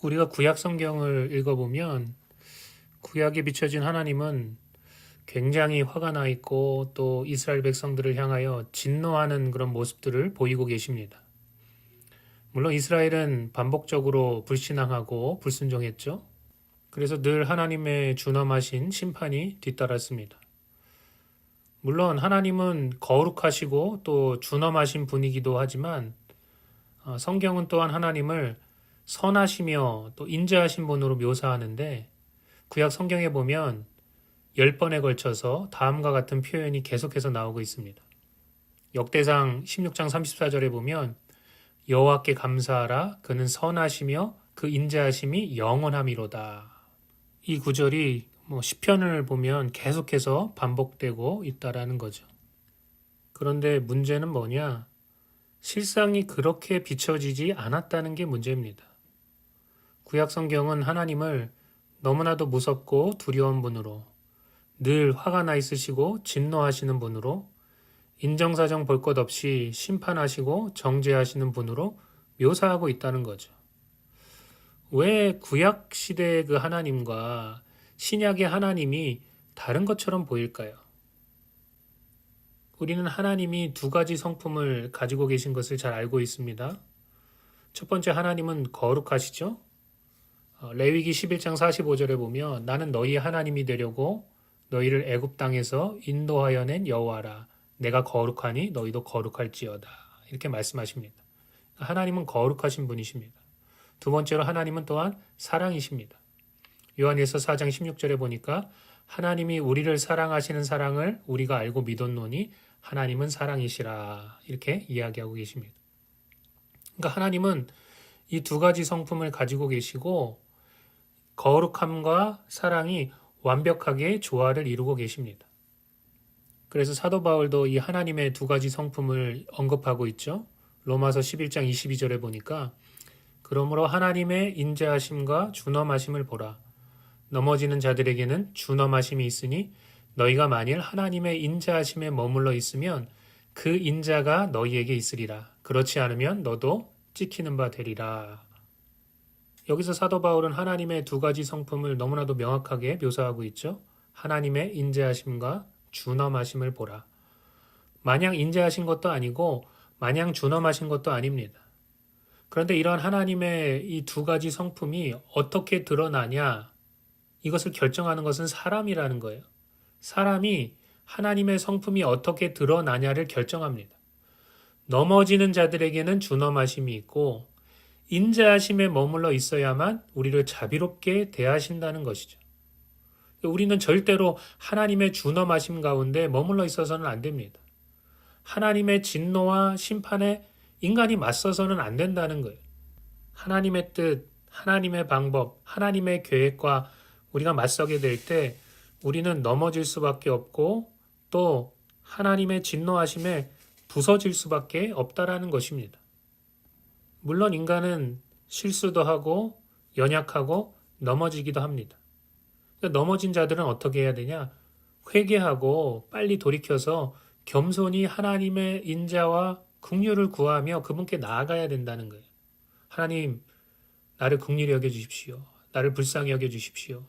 우리가 구약 성경을 읽어보면 구약에 비춰진 하나님은 굉장히 화가 나 있고 또 이스라엘 백성들을 향하여 진노하는 그런 모습들을 보이고 계십니다. 물론 이스라엘은 반복적으로 불신앙하고 불순종했죠. 그래서 늘 하나님의 준엄하신 심판이 뒤따랐습니다. 물론 하나님은 거룩하시고 또 준엄하신 분이기도 하지만 성경은 또한 하나님을 선하시며 또 인자하신 분으로 묘사하는데 구약 성경에 보면 10번에 걸쳐서 다음과 같은 표현이 계속해서 나오고 있습니다. 역대상 16장 34절에 보면 여호와께 감사하라 그는 선하시며 그 인자하심이 영원함이로다. 이 구절이 시편을 보면 계속해서 반복되고 있다라는 거죠. 그런데 문제는 뭐냐? 실상이 그렇게 비춰지지 않았다는 게 문제입니다. 구약 성경은 하나님을 너무나도 무섭고 두려운 분으로 늘 화가 나 있으시고 진노하시는 분으로 인정사정 볼 것 없이 심판하시고 정죄하시는 분으로 묘사하고 있다는 거죠. 왜 구약 시대의 그 하나님과 신약의 하나님이 다른 것처럼 보일까요? 우리는 하나님이 두 가지 성품을 가지고 계신 것을 잘 알고 있습니다. 첫 번째 하나님은 거룩하시죠? 레위기 11장 45절에 보면 나는 너희 하나님이 되려고 너희를 애굽 땅에서 인도하여 낸 여호와라. 내가 거룩하니 너희도 거룩할지어다. 이렇게 말씀하십니다. 하나님은 거룩하신 분이십니다. 두 번째로 하나님은 또한 사랑이십니다. 요한일서 4장 16절에 보니까 하나님이 우리를 사랑하시는 사랑을 우리가 알고 믿었노니 하나님은 사랑이시라. 이렇게 이야기하고 계십니다. 그러니까 하나님은 이 두 가지 성품을 가지고 계시고 거룩함과 사랑이 완벽하게 조화를 이루고 계십니다. 그래서 사도 바울도 이 하나님의 두 가지 성품을 언급하고 있죠. 로마서 11장 22절에 보니까 그러므로 하나님의 인자하심과 준엄하심을 보라. 넘어지는 자들에게는 준엄하심이 있으니 너희가 만일 하나님의 인자하심에 머물러 있으면 그 인자가 너희에게 있으리라. 그렇지 않으면 너도 찍히는 바 되리라. 여기서 사도 바울은 하나님의 두 가지 성품을 너무나도 명확하게 묘사하고 있죠. 하나님의 인자하심과 준엄하심을 보라. 마냥 인자하신 것도 아니고 마냥 준엄하신 것도 아닙니다. 그런데 이런 하나님의 이 두 가지 성품이 어떻게 드러나냐? 이것을 결정하는 것은 사람이라는 거예요. 사람이 하나님의 성품이 어떻게 드러나냐를 결정합니다. 넘어지는 자들에게는 준엄하심이 있고 인자하심에 머물러 있어야만 우리를 자비롭게 대하신다는 것이죠. 우리는 절대로 하나님의 준엄하심 가운데 머물러 있어서는 안 됩니다. 하나님의 진노와 심판에 인간이 맞서서는 안 된다는 거예요. 하나님의 뜻, 하나님의 방법, 하나님의 계획과 우리가 맞서게 될 때 우리는 넘어질 수밖에 없고 또 하나님의 진노하심에 부서질 수밖에 없다라는 것입니다. 물론 인간은 실수도 하고 연약하고 넘어지기도 합니다. 그러니까 넘어진 자들은 어떻게 해야 되냐? 회개하고 빨리 돌이켜서 겸손히 하나님의 인자와 긍휼을 구하며 그분께 나아가야 된다는 거예요. 하나님, 나를 긍휼히 여겨주십시오. 나를 불쌍히 여겨주십시오.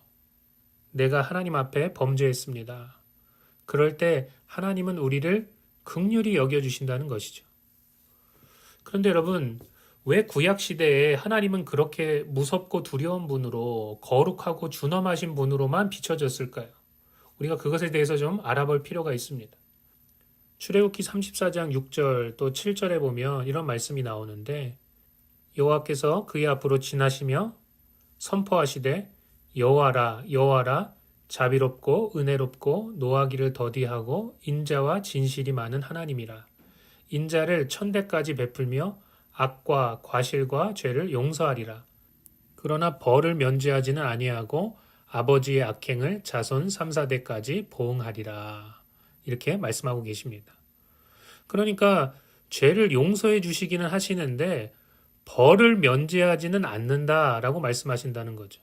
내가 하나님 앞에 범죄했습니다. 그럴 때 하나님은 우리를 긍휼히 여겨주신다는 것이죠. 그런데 여러분, 왜 구약 시대에 하나님은 그렇게 무섭고 두려운 분으로 거룩하고 준엄하신 분으로만 비춰졌을까요? 우리가 그것에 대해서 좀 알아볼 필요가 있습니다. 출애굽기 34장 6절 또 7절에 보면 이런 말씀이 나오는데 여호와께서 그의 앞으로 지나시며 선포하시되 여호와라 여호와라 자비롭고 은혜롭고 노하기를 더디하고 인자와 진실이 많은 하나님이라. 인자를 천대까지 베풀며 악과 과실과 죄를 용서하리라. 그러나 벌을 면제하지는 아니하고 아버지의 악행을 자손 3, 4대까지 보응하리라. 이렇게 말씀하고 계십니다. 그러니까 죄를 용서해 주시기는 하시는데 벌을 면제하지는 않는다라고 말씀하신다는 거죠.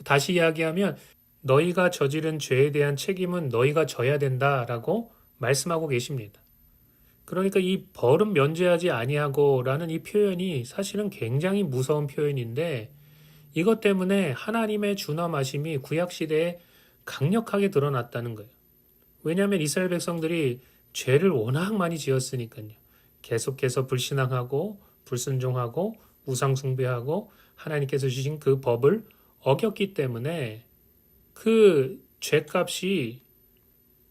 다시 이야기하면 너희가 저지른 죄에 대한 책임은 너희가 져야 된다라고 말씀하고 계십니다. 그러니까 이 벌은 면제하지 아니하고라는 이 표현이 사실은 굉장히 무서운 표현인데 이것 때문에 하나님의 준엄하심이 구약시대에 강력하게 드러났다는 거예요. 왜냐하면 이스라엘 백성들이 죄를 워낙 많이 지었으니까요. 계속해서 불신앙하고 불순종하고 우상숭배하고 하나님께서 주신 그 법을 어겼기 때문에 그 죄값이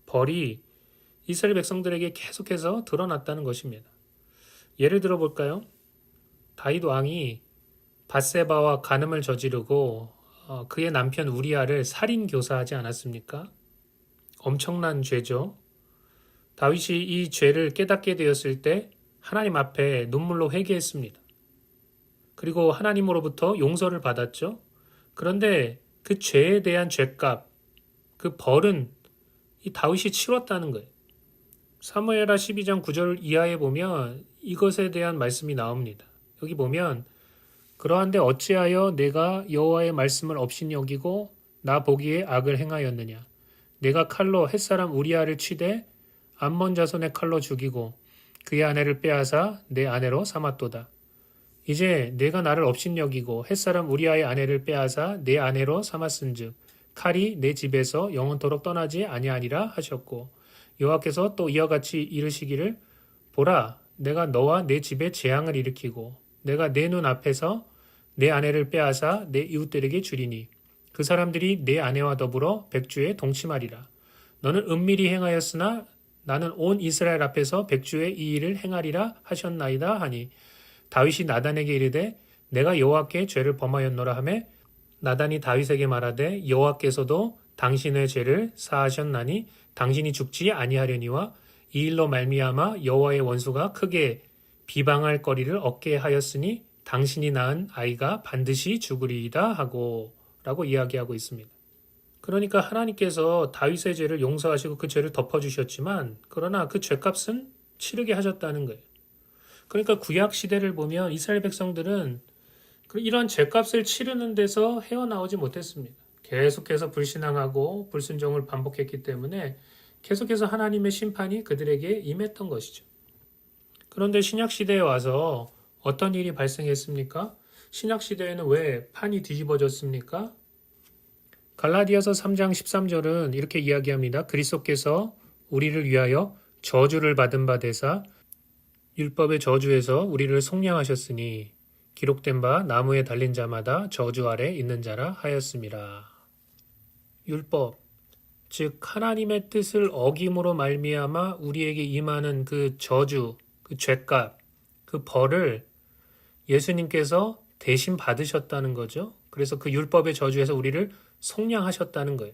벌이 이스라엘 백성들에게 계속해서 드러났다는 것입니다. 예를 들어 볼까요? 다윗 왕이 밧세바와 간음을 저지르고 그의 남편 우리아를 살인 교사하지 않았습니까? 엄청난 죄죠. 다윗이 이 죄를 깨닫게 되었을 때 하나님 앞에 눈물로 회개했습니다. 그리고 하나님으로부터 용서를 받았죠. 그런데 그 죄에 대한 죄값, 그 벌은 이 다윗이 치렀다는 거예요. 사무엘하 12장 9절 이하에 보면 이것에 대한 말씀이 나옵니다. 여기 보면 그러한데 어찌하여 내가 여호와의 말씀을 업신이 여기고 나 보기에 악을 행하였느냐. 내가 칼로 햇사람 우리아를 치되 암몬 자손의 칼로 죽이고 그의 아내를 빼앗아 내 아내로 삼았도다. 이제 내가 나를 업신여기고 햇사람 우리아의 아내를 빼앗아 내 아내로 삼았은즉 칼이 내 집에서 영원토록 떠나지 아니하니라 하셨고 여호와께서 또 이와 같이 이르시기를 보라 내가 너와 내 집에 재앙을 일으키고 내가 내 눈 앞에서 내 아내를 빼앗아 내 이웃들에게 주리니 그 사람들이 내 아내와 더불어 백주에 동침하리라. 너는 은밀히 행하였으나 나는 온 이스라엘 앞에서 백주의 이 일을 행하리라 하셨나이다 하니 다윗이 나단에게 이르되 내가 여호와께 죄를 범하였노라 하매 나단이 다윗에게 말하되 여호와께서도 당신의 죄를 사하셨나니 당신이 죽지 아니하려니와 이 일로 말미암아 여호와의 원수가 크게 비방할 거리를 얻게 하였으니 당신이 낳은 아이가 반드시 죽으리이다 하고 라고 이야기하고 있습니다. 그러니까 하나님께서 다윗의 죄를 용서하시고 그 죄를 덮어주셨지만 그러나 그 죄값은 치르게 하셨다는 거예요. 그러니까 구약 시대를 보면 이스라엘 백성들은 이런 죄값을 치르는 데서 헤어나오지 못했습니다. 계속해서 불신앙하고 불순종을 반복했기 때문에 계속해서 하나님의 심판이 그들에게 임했던 것이죠. 그런데 신약 시대에 와서 어떤 일이 발생했습니까? 신약 시대에는 왜 판이 뒤집어졌습니까? 갈라디아서 3장 13절은 이렇게 이야기합니다. 그리스도께서 우리를 위하여 저주를 받은 바 되사 율법의 저주에서 우리를 속량하셨으니 기록된 바 나무에 달린 자마다 저주 아래 있는 자라 하였습니다. 율법, 즉 하나님의 뜻을 어김으로 말미암아 우리에게 임하는 그 저주, 그 죄값, 그 벌을 예수님께서 대신 받으셨다는 거죠. 그래서 그 율법의 저주에서 우리를 속량하셨다는 거예요.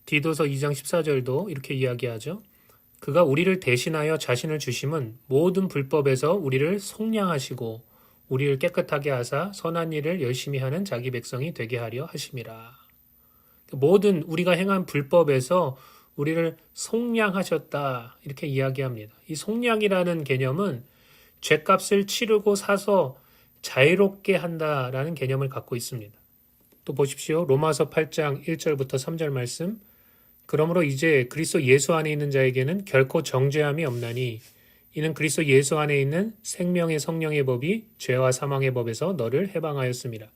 디도서 2장 14절도 이렇게 이야기하죠. 그가 우리를 대신하여 자신을 주심은 모든 불법에서 우리를 속량하시고 우리를 깨끗하게 하사 선한 일을 열심히 하는 자기 백성이 되게 하려 하심이라. 모든 우리가 행한 불법에서 우리를 속량하셨다 이렇게 이야기합니다. 이 속량이라는 개념은 죄값을 치르고 사서 자유롭게 한다라는 개념을 갖고 있습니다. 또 보십시오. 로마서 8장 1절부터 3절 말씀. 그러므로 이제 그리스도 예수 안에 있는 자에게는 결코 정죄함이 없나니 이는 그리스도 예수 안에 있는 생명의 성령의 법이 죄와 사망의 법에서 너를 해방하였습니다.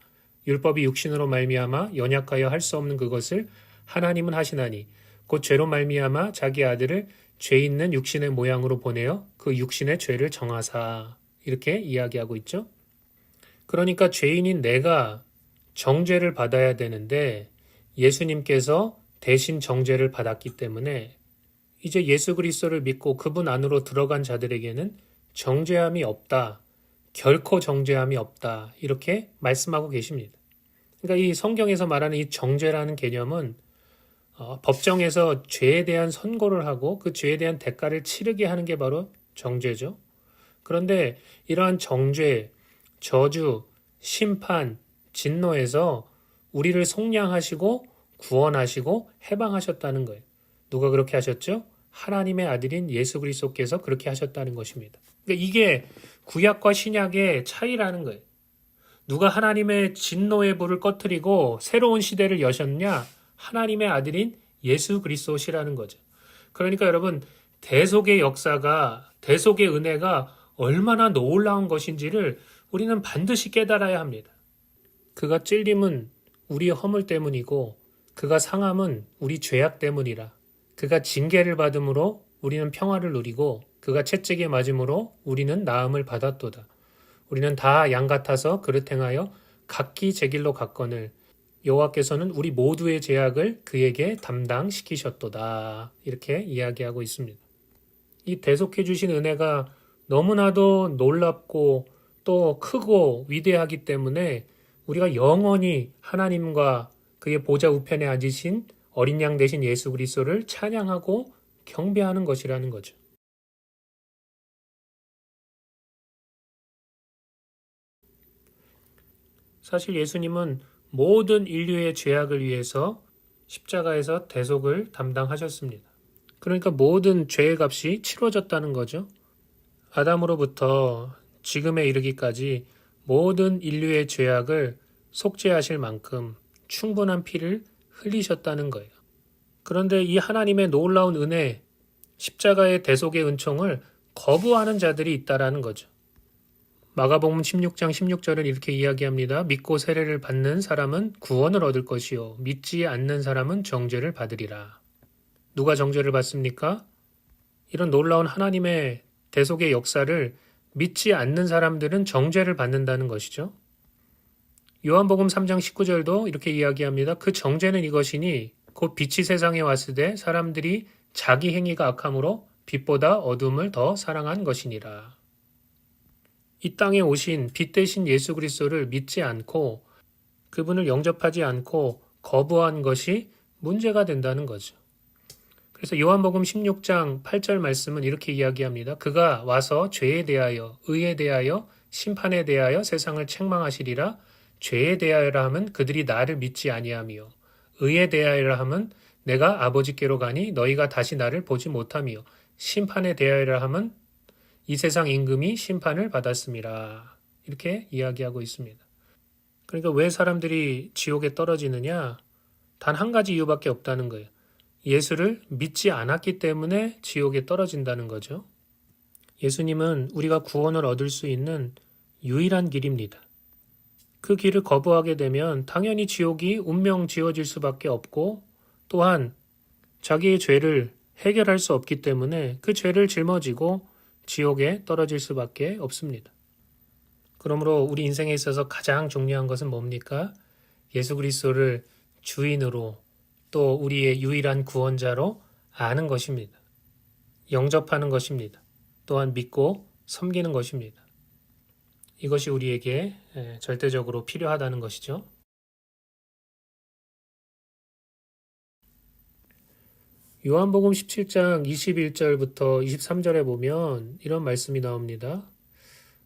율법이 육신으로 말미암아 연약하여 할 수 없는 그것을 하나님은 하시나니 곧 죄로 말미암아 자기 아들을 죄 있는 육신의 모양으로 보내어 그 육신의 죄를 정하사 이렇게 이야기하고 있죠. 그러니까 죄인인 내가 정죄를 받아야 되는데 예수님께서 대신 정죄를 받았기 때문에 이제 예수 그리스도를 믿고 그분 안으로 들어간 자들에게는 정죄함이 없다. 결코 정죄함이 없다. 이렇게 말씀하고 계십니다. 그러니까 이 성경에서 말하는 이 정죄라는 개념은 법정에서 죄에 대한 선고를 하고 그 죄에 대한 대가를 치르게 하는 게 바로 정죄죠. 그런데 이러한 정죄, 저주, 심판, 진노에서 우리를 속량하시고 구원하시고 해방하셨다는 거예요. 누가 그렇게 하셨죠? 하나님의 아들인 예수 그리스도께서 그렇게 하셨다는 것입니다. 그러니까 이게 구약과 신약의 차이라는 거예요. 누가 하나님의 진노의 불을 꺼뜨리고 새로운 시대를 여셨냐? 하나님의 아들인 예수 그리스도시라는 거죠. 그러니까 여러분 대속의 역사가 대속의 은혜가 얼마나 놀라운 것인지를 우리는 반드시 깨달아야 합니다. 그가 찔림은 우리의 허물 때문이고 그가 상함은 우리 죄악 때문이라. 그가 징계를 받음으로 우리는 평화를 누리고 그가 채찍에 맞음으로 우리는 나음을 받았도다. 우리는 다 양 같아서 그릇 행하여 각기 제 길로 갔거늘 여호와께서는 우리 모두의 죄악을 그에게 담당시키셨도다. 이렇게 이야기하고 있습니다. 이 대속해 주신 은혜가 너무나도 놀랍고 또 크고 위대하기 때문에 우리가 영원히 하나님과 그의 보좌 우편에 앉으신 어린 양 되신 예수 그리스도를 찬양하고 경배하는 것이라는 거죠. 사실 예수님은 모든 인류의 죄악을 위해서 십자가에서 대속을 담당하셨습니다. 그러니까 모든 죄의 값이 치러졌다는 거죠. 아담으로부터 지금에 이르기까지 모든 인류의 죄악을 속죄하실 만큼 충분한 피를 흘리셨다는 거예요. 그런데 이 하나님의 놀라운 은혜, 십자가의 대속의 은총을 거부하는 자들이 있다라는 거죠. 마가복음 16장 16절은 이렇게 이야기합니다. 믿고 세례를 받는 사람은 구원을 얻을 것이요 믿지 않는 사람은 정죄를 받으리라. 누가 정죄를 받습니까? 이런 놀라운 하나님의 대속의 역사를 믿지 않는 사람들은 정죄를 받는다는 것이죠. 요한복음 3장 19절도 이렇게 이야기합니다. 그 정죄는 이것이니 곧 빛이 세상에 왔을 때 사람들이 자기 행위가 악함으로 빛보다 어둠을 더 사랑한 것이니라. 이 땅에 오신 빛 대신 예수 그리스도를 믿지 않고 그분을 영접하지 않고 거부한 것이 문제가 된다는 거죠. 그래서 요한복음 16장 8절 말씀은 이렇게 이야기합니다. 그가 와서 죄에 대하여, 의에 대하여, 심판에 대하여 세상을 책망하시리라. 죄에 대하여라 하면 그들이 나를 믿지 아니하며 의에 대하여라 하면 내가 아버지께로 가니 너희가 다시 나를 보지 못하며 심판에 대하여라 하면 이 세상 임금이 심판을 받았습니다. 이렇게 이야기하고 있습니다. 그러니까 왜 사람들이 지옥에 떨어지느냐? 단 한 가지 이유밖에 없다는 거예요. 예수를 믿지 않았기 때문에 지옥에 떨어진다는 거죠. 예수님은 우리가 구원을 얻을 수 있는 유일한 길입니다. 그 길을 거부하게 되면 당연히 지옥이 운명 지어질 수밖에 없고 또한 자기의 죄를 해결할 수 없기 때문에 그 죄를 짊어지고 지옥에 떨어질 수밖에 없습니다. 그러므로 우리 인생에 있어서 가장 중요한 것은 뭡니까? 예수 그리스도를 주인으로 또 우리의 유일한 구원자로 아는 것입니다. 영접하는 것입니다. 또한 믿고 섬기는 것입니다. 이것이 우리에게 절대적으로 필요하다는 것이죠. 요한복음 17장 21절부터 23절에 보면 이런 말씀이 나옵니다.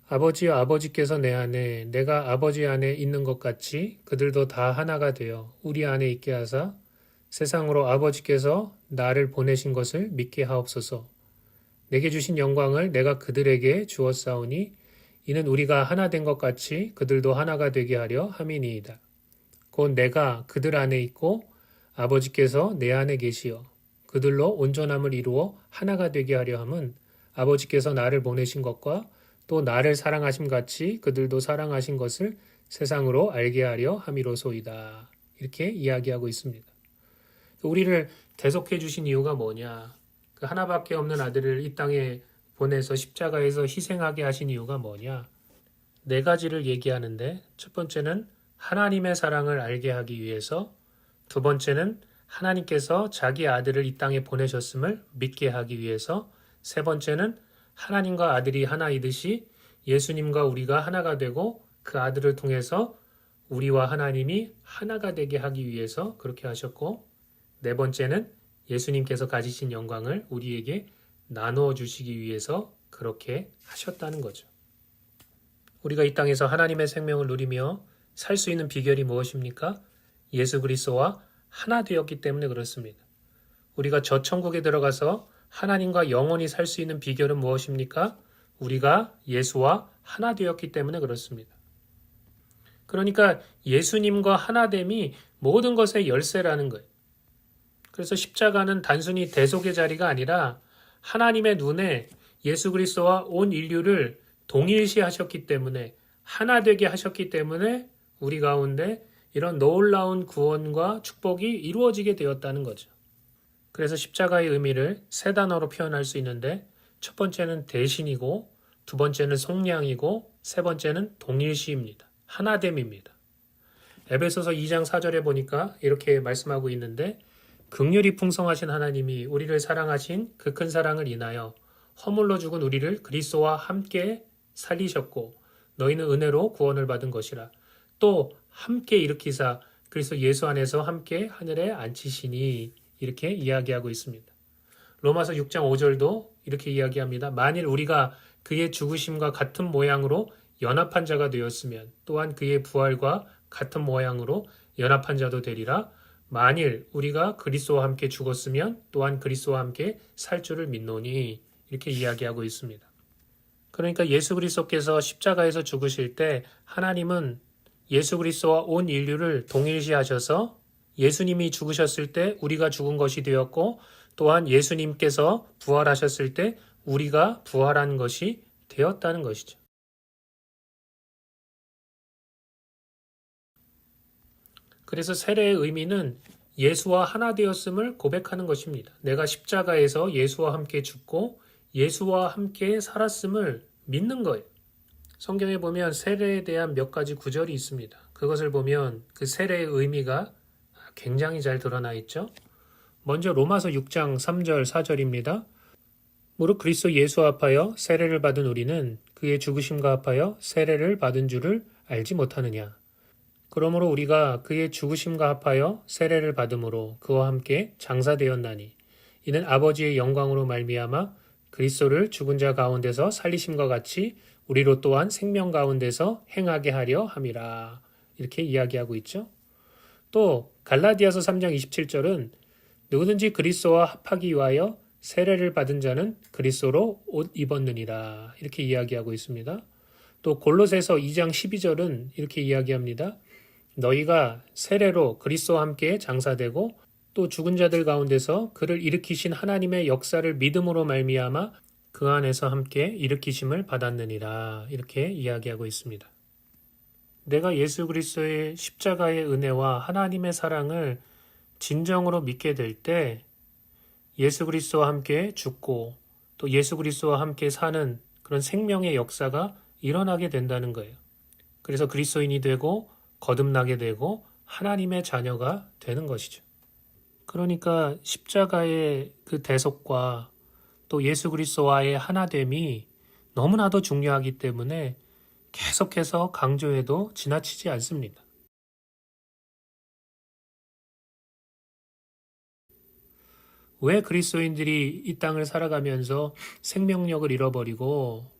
아버지여 아버지께서 내 안에 내가 아버지 안에 있는 것 같이 그들도 다 하나가 되어 우리 안에 있게 하사 세상으로 아버지께서 나를 보내신 것을 믿게 하옵소서. 내게 주신 영광을 내가 그들에게 주었사오니 이는 우리가 하나 된 것 같이 그들도 하나가 되게 하려 함이니이다. 곧 내가 그들 안에 있고 아버지께서 내 안에 계시어 그들로 온전함을 이루어 하나가 되게 하려 함은 아버지께서 나를 보내신 것과 또 나를 사랑하심 같이 그들도 사랑하신 것을 세상으로 알게 하려 함이로소이다. 이렇게 이야기하고 있습니다. 우리를 대속해 주신 이유가 뭐냐? 그 하나밖에 없는 아들을 이 땅에 보내서 십자가에서 희생하게 하신 이유가 뭐냐? 네 가지를 얘기하는데 첫 번째는 하나님의 사랑을 알게 하기 위해서, 두 번째는 하나님께서 자기 아들을 이 땅에 보내셨음을 믿게 하기 위해서, 세 번째는 하나님과 아들이 하나이듯이 예수님과 우리가 하나가 되고 그 아들을 통해서 우리와 하나님이 하나가 되게 하기 위해서 그렇게 하셨고, 네 번째는 예수님께서 가지신 영광을 우리에게 나누어 주시기 위해서 그렇게 하셨다는 거죠. 우리가 이 땅에서 하나님의 생명을 누리며 살 수 있는 비결이 무엇입니까? 예수 그리스도와 하나 되었기 때문에 그렇습니다. 우리가 저 천국에 들어가서 하나님과 영원히 살 수 있는 비결은 무엇입니까? 우리가 예수와 하나 되었기 때문에 그렇습니다. 그러니까 예수님과 하나됨이 모든 것의 열쇠라는 거예요. 그래서 십자가는 단순히 대속의 자리가 아니라 하나님의 눈에 예수 그리스도와 온 인류를 동일시하셨기 때문에 하나 되게 하셨기 때문에 우리 가운데 이런 놀라운 구원과 축복이 이루어지게 되었다는 거죠. 그래서 십자가의 의미를 세 단어로 표현할 수 있는데 첫 번째는 대신이고 두 번째는 속량이고 세 번째는 동일시입니다. 하나됨입니다. 에베소서 2장 4절에 보니까 이렇게 말씀하고 있는데 긍휼이 풍성하신 하나님이 우리를 사랑하신 그 큰 사랑을 인하여 허물로 죽은 우리를 그리스도와 함께 살리셨고 너희는 은혜로 구원을 받은 것이라. 또 함께 일으키사 그리스도 예수 안에서 함께 하늘에 앉히시니 이렇게 이야기하고 있습니다. 로마서 6장 5절도 이렇게 이야기합니다. 만일 우리가 그의 죽으심과 같은 모양으로 연합한 자가 되었으면 또한 그의 부활과 같은 모양으로 연합한 자도 되리라. 만일 우리가 그리스도와 함께 죽었으면 또한 그리스도와 함께 살 줄을 믿노니 이렇게 이야기하고 있습니다. 그러니까 예수 그리스도께서 십자가에서 죽으실 때 하나님은 예수 그리스도와 온 인류를 동일시하셔서 예수님이 죽으셨을 때 우리가 죽은 것이 되었고 또한 예수님께서 부활하셨을 때 우리가 부활한 것이 되었다는 것이죠. 그래서 세례의 의미는 예수와 하나 되었음을 고백하는 것입니다. 내가 십자가에서 예수와 함께 죽고 예수와 함께 살았음을 믿는 거예요. 성경에 보면 세례에 대한 몇 가지 구절이 있습니다. 그것을 보면 그 세례의 의미가 굉장히 잘 드러나 있죠. 먼저 로마서 6장 3절 4절입니다. 무릇 그리스도 예수 합하여 세례를 받은 우리는 그의 죽으심과 합하여 세례를 받은 줄을 알지 못하느냐. 그러므로 우리가 그의 죽으심과 합하여 세례를 받음으로 그와 함께 장사되었나니 이는 아버지의 영광으로 말미암아 그리스도를 죽은 자 가운데서 살리심과 같이 우리로 또한 생명 가운데서 행하게 하려 함이라. 이렇게 이야기하고 있죠. 또 갈라디아서 3장 27절은 누구든지 그리스도와 합하기 위하여 세례를 받은 자는 그리스도로 옷 입었느니라. 이렇게 이야기하고 있습니다. 또 골로새서 2장 12절은 이렇게 이야기합니다. 너희가 세례로 그리스도와 함께 장사되고 또 죽은 자들 가운데서 그를 일으키신 하나님의 역사를 믿음으로 말미암아 그 안에서 함께 일으키심을 받았느니라. 이렇게 이야기하고 있습니다. 내가 예수 그리스도의 십자가의 은혜와 하나님의 사랑을 진정으로 믿게 될 때 예수 그리스도와 함께 죽고 또 예수 그리스도와 함께 사는 그런 생명의 역사가 일어나게 된다는 거예요. 그래서 그리스도인이 되고 거듭나게 되고 하나님의 자녀가 되는 것이죠. 그러니까 십자가의 그 대속과 또 예수 그리스도와의 하나됨이 너무나도 중요하기 때문에 계속해서 강조해도 지나치지 않습니다. 왜 그리스도인들이 이 땅을 살아가면서 생명력을 잃어버리고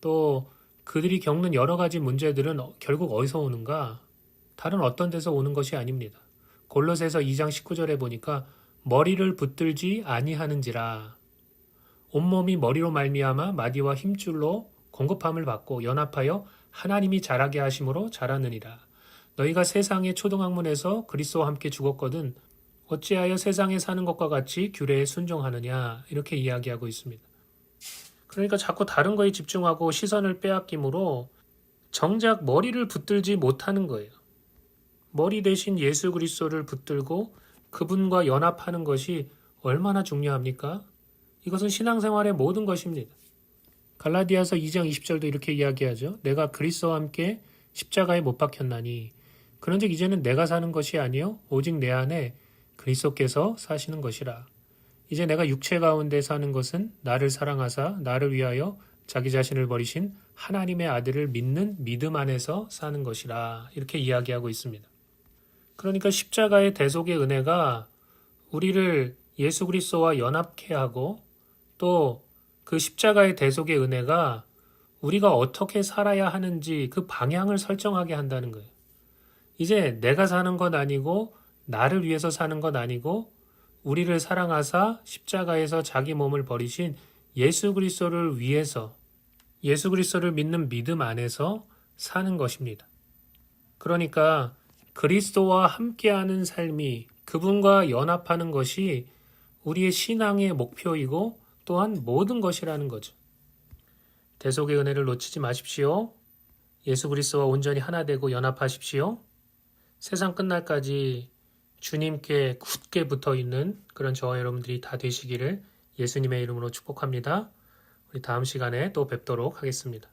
또 그들이 겪는 여러 가지 문제들은 결국 어디서 오는가? 다른 어떤 데서 오는 것이 아닙니다. 골로새서 2장 19절에 보니까 머리를 붙들지 아니하는지라 온몸이 머리로 말미암아 마디와 힘줄로 공급함을 받고 연합하여 하나님이 자라게 하심으로 자라느니라. 너희가 세상의 초등학문에서 그리스도와 함께 죽었거든 어찌하여 세상에 사는 것과 같이 규례에 순종하느냐 이렇게 이야기하고 있습니다. 그러니까 자꾸 다른 거에 집중하고 시선을 빼앗김으로 정작 머리를 붙들지 못하는 거예요. 머리 대신 예수 그리스도를 붙들고 그분과 연합하는 것이 얼마나 중요합니까? 이것은 신앙생활의 모든 것입니다. 갈라디아서 2장 20절도 이렇게 이야기하죠. 내가 그리스도와 함께 십자가에 못 박혔나니 그런즉 이제는 내가 사는 것이 아니요 오직 내 안에 그리스도께서 사시는 것이라. 이제 내가 육체 가운데 사는 것은 나를 사랑하사 나를 위하여 자기 자신을 버리신 하나님의 아들을 믿는 믿음 안에서 사는 것이라. 이렇게 이야기하고 있습니다. 그러니까 십자가의 대속의 은혜가 우리를 예수 그리스도와 연합케 하고 또 그 십자가의 대속의 은혜가 우리가 어떻게 살아야 하는지 그 방향을 설정하게 한다는 거예요. 이제 내가 사는 건 아니고 나를 위해서 사는 건 아니고 우리를 사랑하사 십자가에서 자기 몸을 버리신 예수 그리스도를 위해서 예수 그리스도를 믿는 믿음 안에서 사는 것입니다. 그러니까 그리스도와 함께하는 삶이 그분과 연합하는 것이 우리의 신앙의 목표이고 또한 모든 것이라는 거죠. 대속의 은혜를 놓치지 마십시오. 예수 그리스도와 온전히 하나 되고 연합하십시오. 세상 끝날까지 주님께 굳게 붙어 있는 그런 저와 여러분들이 다 되시기를 예수님의 이름으로 축복합니다. 우리 다음 시간에 또 뵙도록 하겠습니다.